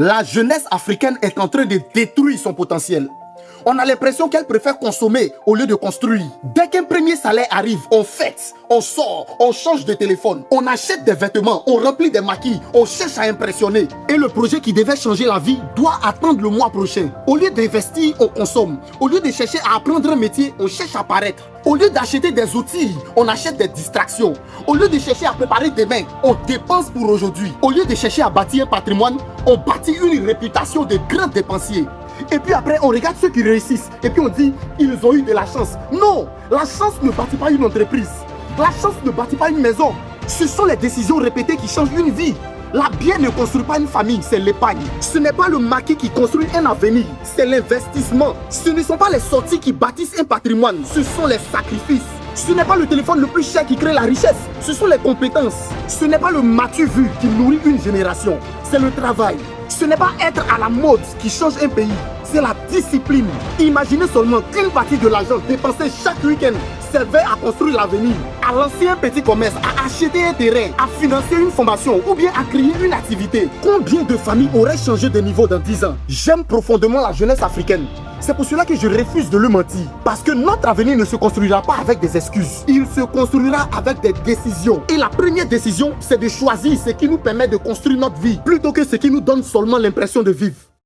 La jeunesse africaine est en train de détruire son potentiel. On a l'impression qu'elle préfère consommer au lieu de construire. Dès qu'un premier salaire arrive, on fête, on sort, on change de téléphone, on achète des vêtements, on remplit des maquis, on cherche à impressionner. Et le projet qui devait changer la vie doit attendre le mois prochain. Au lieu d'investir, on consomme. Au lieu de chercher à apprendre un métier, on cherche à paraître. Au lieu d'acheter des outils, on achète des distractions. Au lieu de chercher à préparer demain, on dépense pour aujourd'hui. Au lieu de chercher à bâtir un patrimoine, on bâtit une réputation de grands dépensiers. Et puis après, on regarde ceux qui réussissent. Et puis on dit, ils ont eu de la chance. Non, la chance ne bâtit pas une entreprise. La chance ne bâtit pas une maison. Ce sont les décisions répétées qui changent une vie. La bière ne construit pas une famille, c'est l'épargne. Ce n'est pas le maquis qui construit un avenir, c'est l'investissement. Ce ne sont pas les sorties qui bâtissent un patrimoine, ce sont les sacrifices. Ce n'est pas le téléphone le plus cher qui crée la richesse, ce sont les compétences. Ce n'est pas le matu vu qui nourrit une génération, c'est le travail. Ce n'est pas être à la mode qui change un pays, c'est la discipline. Imaginez seulement qu'une partie de l'argent dépensé chaque week-end servait à construire l'avenir, à lancer un petit commerce, à acheter un terrain, à financer une formation ou bien à créer une activité. Combien de familles auraient changé de niveau dans 10 ans? J'aime profondément la jeunesse africaine. C'est pour cela que je refuse de le mentir. Parce que notre avenir ne se construira pas avec des excuses. Il se construira avec des décisions. Et la première décision, c'est de choisir ce qui nous permet de construire notre vie, plutôt que ce qui nous donne seulement l'impression de vivre.